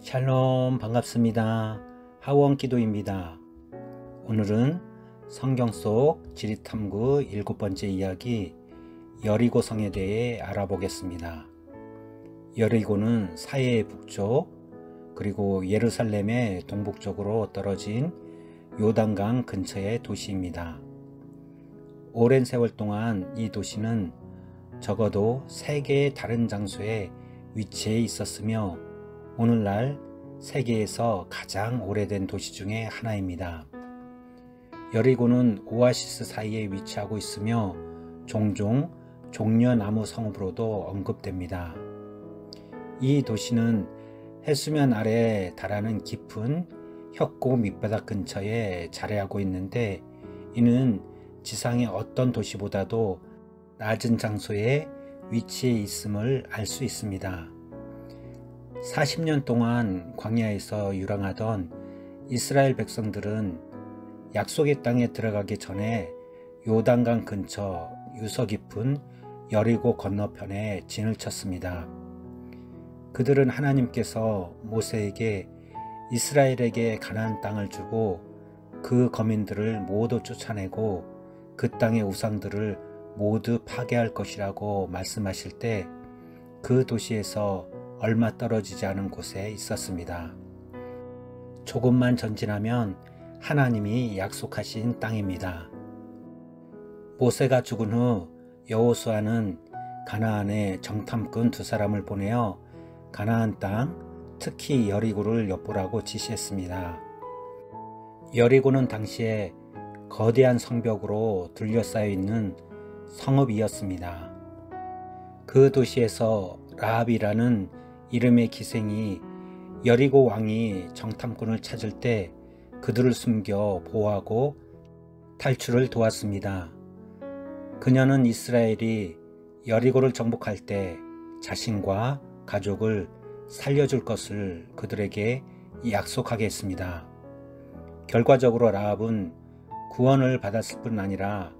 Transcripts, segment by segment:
샬롬 반갑습니다. 하원기도입니다. 오늘은 성경 속 지리탐구 7번째 이야기 여리고성에 대해 알아보겠습니다. 여리고는 사해의 북쪽 그리고 예루살렘의 동북쪽으로 떨어진 요단강 근처의 도시입니다. 오랜 세월 동안 이 도시는 적어도 3개의 다른 장소에 위치해 있었으며 오늘날 세계에서 가장 오래된 도시 중에 하나입니다. 여리고는 오아시스 사이에 위치하고 있으며 종종 종려나무 성읍으로도 언급됩니다. 이 도시는 해수면 아래에 달하는 깊은 협곡 밑바닥 근처에 자리하고 있는데 이는 지상의 어떤 도시보다도 낮은 장소에 위치해 있음을 알 수 있습니다. 40년 동안 광야에서 유랑하던 이스라엘 백성들은 약속의 땅에 들어가기 전에 요단강 근처 유서 깊은 여리고 건너편에 진을 쳤습니다. 그들은 하나님께서 모세에게 이스라엘에게 가나안 땅을 주고 그 거민들을 모두 쫓아내고 그 땅의 우상들을 모두 파괴할 것이라고 말씀하실 때 그 도시에서 얼마 떨어지지 않은 곳에 있었습니다. 조금만 전진하면 하나님이 약속하신 땅입니다. 모세가 죽은 후 여호수아는 가나안에 정탐꾼 2사람을 보내어 가나안 땅, 특히 여리고를 엿보라고 지시했습니다. 여리고는 당시에 거대한 성벽으로 둘러싸여 있는 성읍이었습니다. 그 도시에서 라합이라는 이름의 기생이 여리고 왕이 정탐꾼을 찾을 때 그들을 숨겨 보호하고 탈출을 도왔습니다. 그녀는 이스라엘이 여리고를 정복할 때 자신과 가족을 살려줄 것을 그들에게 약속하게 했습니다. 결과적으로 라합은 구원을 받았을 뿐 아니라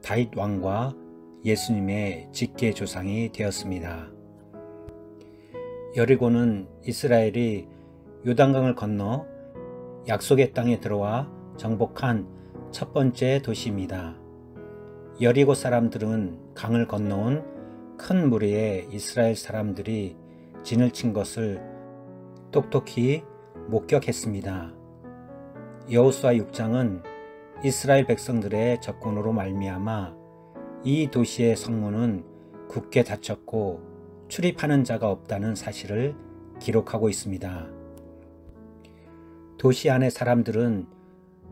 다윗 왕과 예수님의 직계 조상이 되었습니다. 여리고는 이스라엘이 요단강을 건너 약속의 땅에 들어와 정복한 첫 번째 도시입니다. 여리고 사람들은 강을 건너온 큰 무리에 이스라엘 사람들이 진을 친 것을 똑똑히 목격했습니다. 여호수아 6장은 이스라엘 백성들의 접근으로 말미암아 이 도시의 성문은 굳게 닫혔고 출입하는 자가 없다는 사실을 기록하고 있습니다. 도시 안의 사람들은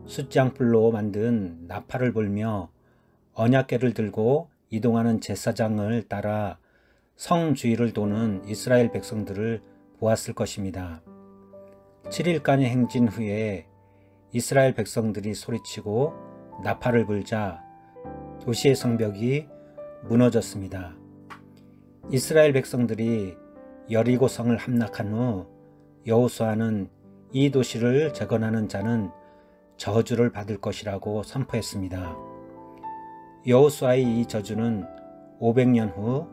숫장불로 만든 나팔을 불며 언약궤를 들고 이동하는 제사장을 따라 성 주위를 도는 이스라엘 백성들을 보았을 것입니다. 7일간의 행진 후에 이스라엘 백성들이 소리치고 나팔을 불자 도시의 성벽이 무너졌습니다. 이스라엘 백성들이 여리고 성을 함락한 후 여호수아는 이 도시를 재건하는 자는 저주를 받을 것이라고 선포했습니다. 여호수아의 이 저주는 500년 후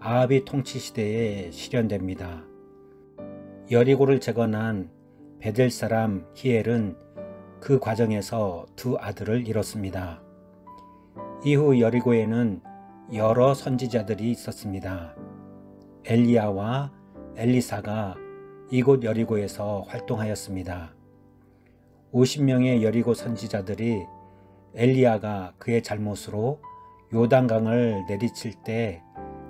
아합의 통치 시대에 실현됩니다. 여리고를 재건한 베델 사람 히엘은 그 과정에서 2 아들을 잃었습니다. 이후 여리고에는 여러 선지자들이 있었습니다. 엘리야와 엘리사가 이곳 여리고에서 활동하였습니다. 50명의 여리고 선지자들이 엘리야가 그의 잘못으로 요단강을 내리칠 때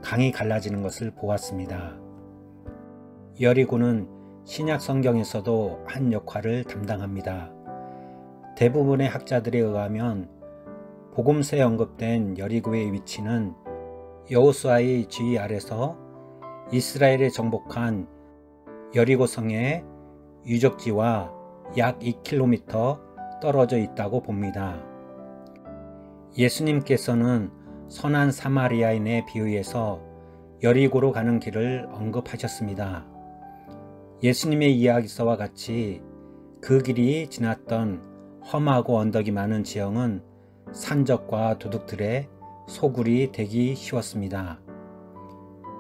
강이 갈라지는 것을 보았습니다. 여리고는 신약 성경에서도 한 역할을 담당합니다. 대부분의 학자들에 의하면 복음서에 언급된 여리고의 위치는 여호수아의 지휘 아래서 이스라엘에 정복한 여리고성의 유적지와 약 2km 떨어져 있다고 봅니다. 예수님께서는 선한 사마리아인의 비유에서 여리고로 가는 길을 언급하셨습니다. 예수님의 이야기서와 같이 그 길이 지났던 험하고 언덕이 많은 지형은 산적과 도둑들의 소굴이 되기 쉬웠습니다.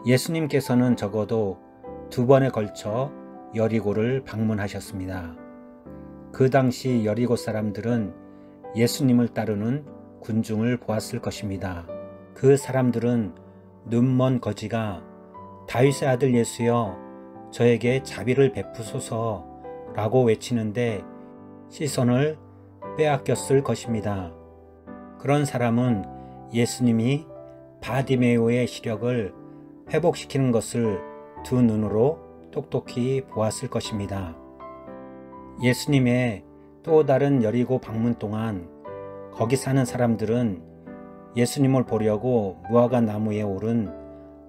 예수님께서는 적어도 2번에 걸쳐 여리고를 방문하셨습니다. 그 당시 여리고 사람들은 예수님을 따르는 군중을 보았을 것입니다. 그 사람들은 눈먼 거지가 다윗의 아들 예수여 저에게 자비를 베푸소서 라고 외치는데 시선을 빼앗겼을 것입니다. 그런 사람은 예수님이 바디메오의 시력을 회복시키는 것을 두 눈으로 똑똑히 보았을 것입니다. 예수님의 또 다른 여리고 방문 동안 거기 사는 사람들은 예수님을 보려고 무화과 나무에 오른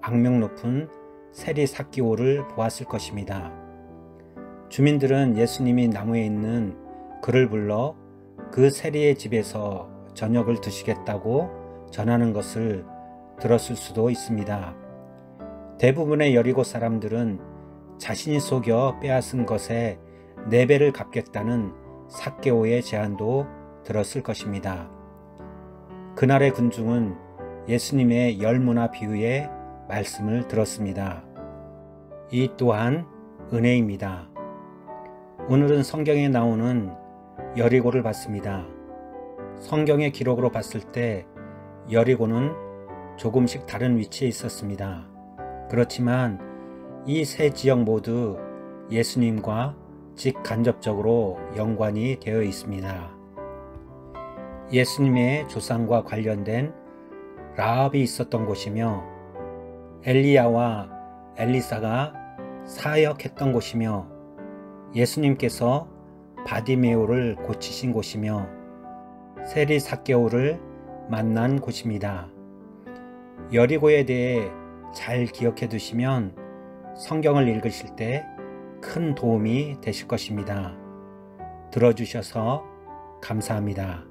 악명 높은 세리 삭기오를 보았을 것입니다. 주민들은 예수님이 나무에 있는 그를 불러 그 세리의 집에서 저녁을 드시겠다고 전하는 것을 들었을 수도 있습니다. 대부분의 여리고 사람들은 자신이 속여 빼앗은 것에 4배를 갚겠다는 삭개오의 제안도 들었을 것입니다. 그날의 군중은 예수님의 열무나 비유의 말씀을 들었습니다. 이 또한 은혜입니다. 오늘은 성경에 나오는 여리고를 봤습니다. 성경의 기록으로 봤을 때 여리고는 조금씩 다른 위치에 있었습니다. 그렇지만 이 세 지역 모두 예수님과 직간접적으로 연관이 되어 있습니다. 예수님의 조상과 관련된 라합이 있었던 곳이며 엘리야와 엘리사가 사역했던 곳이며 예수님께서 바디메오를 고치신 곳이며 세리 삭개오를 만난 곳입니다. 여리고에 대해 잘 기억해 두시면 성경을 읽으실 때 큰 도움이 되실 것입니다. 들어주셔서 감사합니다.